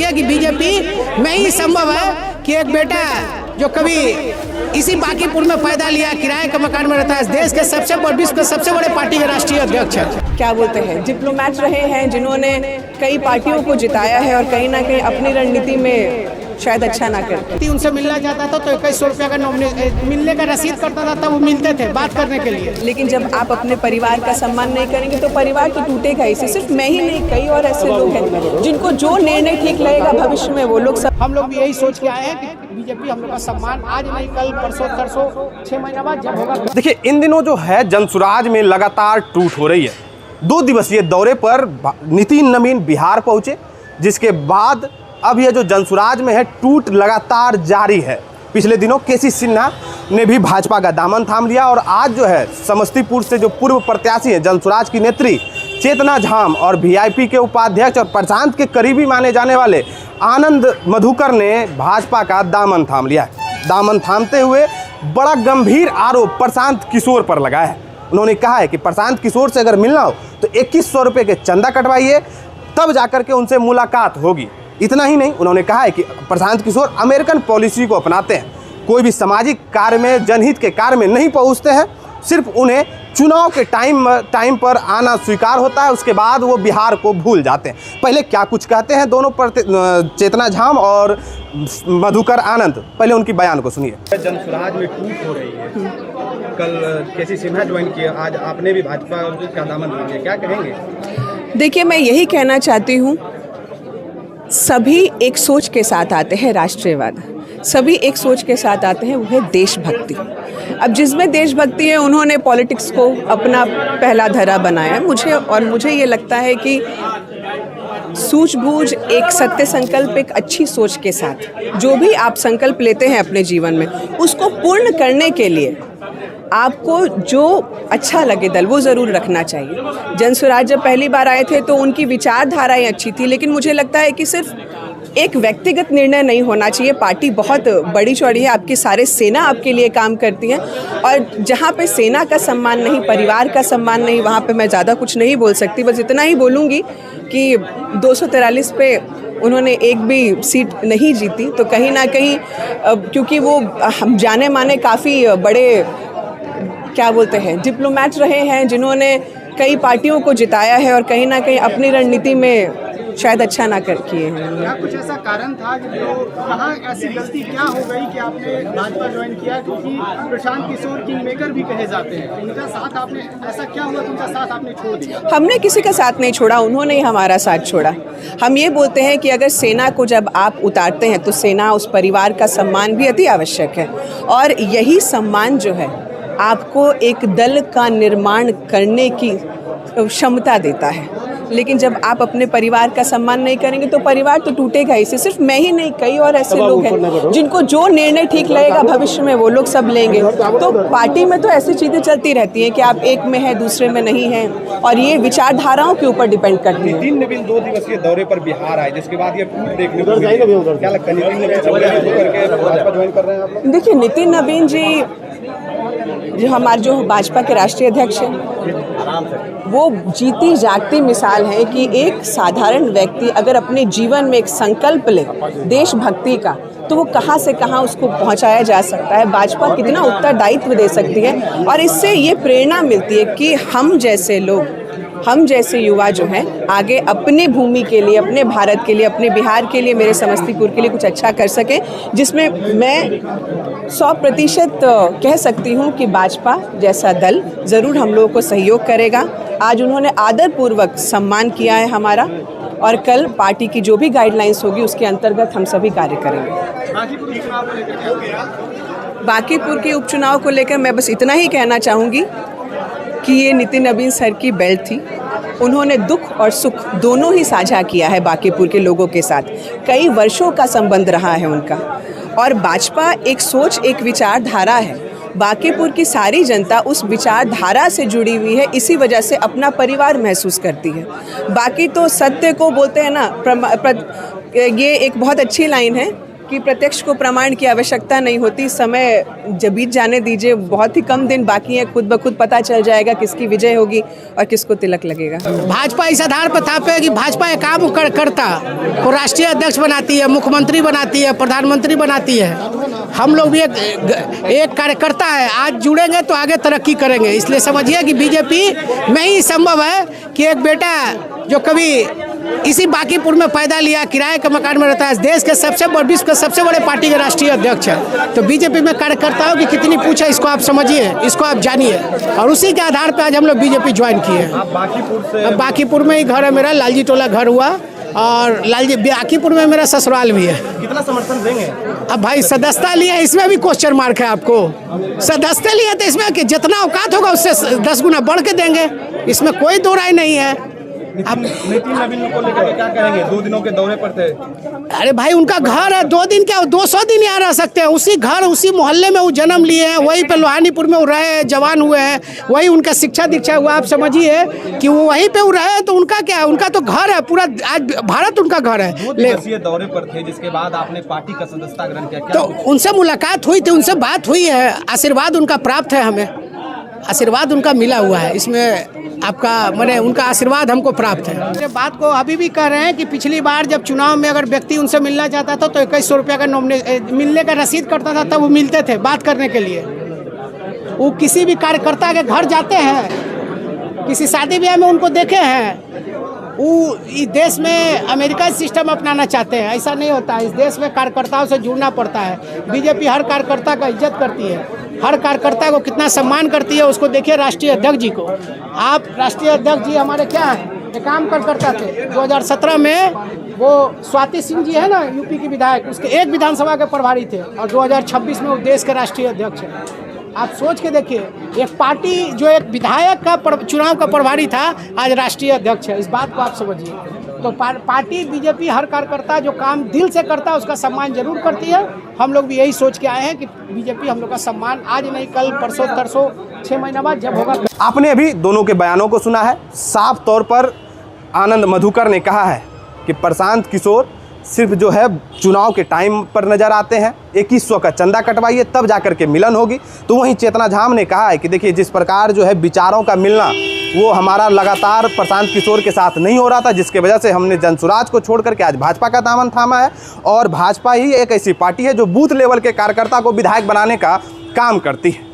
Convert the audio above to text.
है कि बीजेपी में ही संभव है कि एक बेटा जो कभी इसी बांकीपुर में पैदा लिया, किराए के मकान में रहता है, देश के विश्व के सबसे बड़े पार्टी के राष्ट्रीय अध्यक्ष है। क्या बोलते हैं, डिप्लोमैट रहे हैं जिन्होंने कई पार्टियों को जिताया है और कहीं ना कहीं अपनी रणनीति में शायद अच्छा ना करते। उनसे मिलना चाहता था तो 2100 रुपया का मिलने का रसीद करता था, तब वो मिलते थे बात करने के लिए। लेकिन जब आप अपने परिवार का सम्मान नहीं करेंगे तो परिवार तो टूटेगा ही। सिर्फ मैं ही नहीं, कई और ऐसे लोग हैं जिनको जो निर्णय ठीक लगेगा भविष्य में वो लोग सब। हम लोग भी यही सोच के आए हैं कि बीजेपी हम लोग का सम्मान आज नहीं कल परसों तरसों 6 महीना बाद जब होगा। देखिए, इन दिनों जो है जनसुराज में लगातार टूट हो रही है। 2 दिवसीय दौरे पर नितिन नवीन बिहार पहुंचे, जिसके बाद अब यह जो जनसुराज में है टूट लगातार जारी है। पिछले दिनों केसी सिन्हा ने भी भाजपा का दामन थाम लिया और आज जो है समस्तीपुर से जो पूर्व प्रत्याशी है जनसुराज की नेत्री चेतना झाम और वीआईपी के उपाध्यक्ष और प्रशांत के करीबी माने जाने वाले आनंद मधुकर ने भाजपा का दामन थाम लिया है। दामन थामते हुए बड़ा गंभीर आरोप प्रशांत किशोर पर लगाया है। उन्होंने कहा है कि प्रशांत किशोर से अगर मिलना हो तो 2100 रुपये के चंदा कटवाइए, तब जाकर के उनसे मुलाकात होगी। इतना ही नहीं, उन्होंने कहा है कि प्रशांत किशोर अमेरिकन पॉलिसी को अपनाते हैं, कोई भी सामाजिक कार्य में, जनहित के कार्य में नहीं पहुंचते हैं, सिर्फ उन्हें चुनाव के टाइम पर आना स्वीकार होता है, उसके बाद वो बिहार को भूल जाते हैं। पहले क्या कुछ कहते हैं दोनों चेतना झाम और मधुकर आनंद, पहले उनकी बयान को सुनिए। जनसुराज में टूट हो रही है, कल केसी सिन्हा ज्वाइन किया, आज आपने भी भाजपा का दामन थाम लिया, क्या कहेंगे? देखिए, मैं यही कहना चाहती हूँ, सभी एक सोच के साथ आते हैं, राष्ट्रीयवाद। सभी एक सोच के साथ आते हैं, वो है देशभक्ति। अब जिसमें देशभक्ति है उन्होंने पॉलिटिक्स को अपना पहला धरा बनाया मुझे ये लगता है कि सूझबूझ, एक सत्य संकल्प, एक अच्छी सोच के साथ जो भी आप संकल्प लेते हैं अपने जीवन में उसको पूर्ण करने के लिए आपको जो अच्छा लगे दल वो ज़रूर रखना चाहिए। जनसुराज जब पहली बार आए थे तो उनकी विचारधाराएं अच्छी थी, लेकिन मुझे लगता है कि सिर्फ एक व्यक्तिगत निर्णय नहीं होना चाहिए। पार्टी बहुत बड़ी चौड़ी है, आपकी सारे सेना आपके लिए काम करती है और जहाँ पे सेना का सम्मान नहीं, परिवार का सम्मान नहीं, वहाँ पे मैं ज़्यादा कुछ नहीं बोल सकती। बस इतना ही बोलूँगी कि 243 पे उन्होंने एक भी सीट नहीं जीती, तो कहीं ना कहीं क्योंकि वो हम जाने माने काफ़ी बड़े क्या बोलते हैं डिप्लोमैट रहे हैं जिन्होंने कई पार्टियों को जिताया है और कहीं ना कहीं अपनी रणनीति में शायद अच्छा ना कर किए हैं। क्या कुछ ऐसा कारण था जो कहाँ ऐसी गलती क्या हो गई कि आपने भाजपा ज्वाइन किया? क्योंकि प्रशांत किशोर किंग मेकर भी कहे जाते हैं, उनका साथ आपने, ऐसा क्या हुआ कि उनका साथ आपने छोड़ दिया? हमने किसी का साथ नहीं छोड़ा, उन्होंने ही हमारा साथ छोड़ा। हम ये बोलते हैं कि अगर सेना को जब आप उतारते हैं तो सेना, उस परिवार का सम्मान भी अति आवश्यक है और यही सम्मान जो है आपको एक दल का निर्माण करने की क्षमता देता है। लेकिन जब आप अपने परिवार का सम्मान नहीं करेंगे तो परिवार तो टूटेगा ही। सिर्फ मैं ही नहीं, कई और ऐसे लोग हैं जिनको जो निर्णय ठीक लगेगा भविष्य में वो लोग सब लेंगे। तो पार्टी में तो ऐसी चीज़ें चलती रहती हैं कि आप एक में हैं दूसरे में नहीं हैं और ये विचारधाराओं के ऊपर डिपेंड करती है। नितिन नवीन 2 दिवसीय दौरे पर बिहार आए, जिसके बाद ये टूट देखने को मिली, क्या लगता है नितिन नवीन भाजपा ज्वाइन कर रहे हैं आप लोग? देखिए, नितिन नवीन जी जो हमारे जो भाजपा के राष्ट्रीय अध्यक्ष हैं, वो जीती जागती मिसाल है कि एक साधारण व्यक्ति अगर अपने जीवन में एक संकल्प ले देशभक्ति का तो वो कहाँ से कहाँ उसको पहुँचाया जा सकता है। भाजपा कितना उत्तरदायित्व दे सकती है और इससे ये प्रेरणा मिलती है कि हम जैसे लोग, हम जैसे युवा जो हैं आगे अपने भूमि के लिए, अपने भारत के लिए, अपने बिहार के लिए, मेरे समस्तीपुर के लिए कुछ अच्छा कर सकें, जिसमें मैं 100% कह सकती हूँ कि भाजपा जैसा दल ज़रूर हम लोगों को सहयोग करेगा। आज उन्होंने आदरपूर्वक सम्मान किया है हमारा और कल पार्टी की जो भी गाइडलाइंस होगी उसके अंतर्गत हम सभी कार्य करेंगे। बांकीपुर के उपचुनाव को लेकर मैं बस इतना ही कहना चाहूँगी कि ये नितिन नवीन सर की बेल्ट थी। उन्होंने दुख और सुख दोनों ही साझा किया है बांकीपुर के लोगों के साथ। कई वर्षों का संबंध रहा है उनका और भाजपा एक सोच, एक विचारधारा है। बांकीपुर की सारी जनता उस विचारधारा से जुड़ी हुई है, इसी वजह से अपना परिवार महसूस करती है। बाकी तो सत्य को बोलते हैं ना, ये एक बहुत अच्छी लाइन है कि प्रत्यक्ष को प्रमाण की आवश्यकता नहीं होती। समय जब बीत जाने दीजिए, बहुत ही कम दिन बाकी हैं, खुद ब खुद पता चल जाएगा किसकी विजय होगी और किसको तिलक लगेगा। भाजपा इस आधार पर थापे कि भाजपा एक काम करता वो राष्ट्रीय अध्यक्ष बनाती है, मुख्यमंत्री बनाती है, प्रधानमंत्री बनाती है। हम लोग भी एक कार्यकर्ता है, आज जुड़ेंगे तो आगे तरक्की करेंगे। इसलिए समझिए कि बीजेपी में ही संभव है कि एक बेटा जो कभी इसी बांकीपुर में पैदा लिया, किराए के मकान में रहता है, देश के विश्व के सबसे बड़े पार्टी के राष्ट्रीय अध्यक्ष है। तो बीजेपी में कार्यकर्ताओं की कितनी पूछ है, इसको आप समझिए, इसको आप जानिए, और उसी के आधार पर आज हम लोग बीजेपी ज्वाइन किए हैं। बांकीपुर में ही घर है मेरा, लालजी टोला घर हुआ, और लालजी बांकीपुर में मेरा ससुराल भी है। कितना समर्थन देंगे? अब भाई सदस्यता लिया, इसमें भी क्वेश्चन मार्क है आपको। सदस्यता लिया तो इसमें कि जितना औकात होगा उससे 10 गुना बढ़ के देंगे, इसमें कोई दो राय नहीं है। नितिन नवीन को लेकर क्या कहेंगे? 2 दिनों के दौरे पर थे। अरे भाई उनका घर है, 2 दिन क्या 200 दिन यहाँ रह सकते हैं। उसी घर उसी मोहल्ले में वो जन्म लिए हैं, वहीं पे लोहानीपुर में वो रहे, जवान हुए हैं, वही उनका शिक्षा दीक्षा हुआ। आप समझिए कि वो वहीं पे वो रहे, तो उनका क्या है, उनका तो घर है पूरा, आज भारत उनका घर है। 2 दिवसीय दौरे पर थे, जिसके बाद आपने पार्टी का सदस्यता ग्रहण किया। तो उनसे मुलाकात हुई थी, उनसे बात हुई है, आशीर्वाद उनका प्राप्त है, हमें आशीर्वाद उनका मिला हुआ है। इसमें आपका मैंने उनका आशीर्वाद हमको प्राप्त है। ये बात को अभी भी कह रहे हैं कि पिछली बार जब चुनाव में अगर व्यक्ति उनसे मिलना चाहता था तो 2100 रुपये का मिलने का रसीद करता था, तब वो मिलते थे बात करने के लिए। वो किसी भी कार्यकर्ता के घर जाते हैं, किसी शादी ब्याह में उनको देखे हैं। वो इस देश में अमेरिका सिस्टम अपनाना चाहते हैं, ऐसा नहीं होता है। इस देश में कार्यकर्ताओं से जुड़ना पड़ता है। बीजेपी हर कार्यकर्ता का इज्जत करती है, हर कार्यकर्ता को कितना सम्मान करती है उसको देखिए। राष्ट्रीय अध्यक्ष जी को, आप राष्ट्रीय अध्यक्ष जी हमारे क्या है, एक काम करता थे। 2017 में वो स्वाति सिंह जी है ना, यूपी की विधायक, उसके एक विधानसभा के प्रभारी थे, और 2026 में वो देश के राष्ट्रीय अध्यक्ष हैं। आप सोच के देखिए, एक पार्टी जो एक विधायक का चुनाव का प्रभारी था, आज राष्ट्रीय अध्यक्ष है। इस बात को आप समझिए। तो पार्टी बीजेपी हर कार्यकर्ता जो काम दिल से करता है उसका सम्मान जरूर करती है। हम लोग भी यही सोच के आए हैं कि बीजेपी हम लोग का सम्मान आज नहीं कल, परसों तरसों, 6 महीना बाद जब होगा। आपने अभी दोनों के बयानों को सुना है। साफ तौर पर आनंद मधुकर ने कहा है कि प्रशांत किशोर सिर्फ जो है चुनाव के टाइम पर नज़र आते हैं, 2100 का चंदा कटवाइए तब जाकर के मिलन होगी। तो वहीं चेतना झाम ने कहा है कि देखिए जिस प्रकार जो है विचारों का मिलना वो हमारा लगातार प्रशांत किशोर के साथ नहीं हो रहा था, जिसके वजह से हमने जनसुराज को छोड़ करके आज भाजपा का दामन थामा है। और भाजपा ही एक ऐसी पार्टी है जो बूथ लेवल के कार्यकर्ता को विधायक बनाने का काम करती है।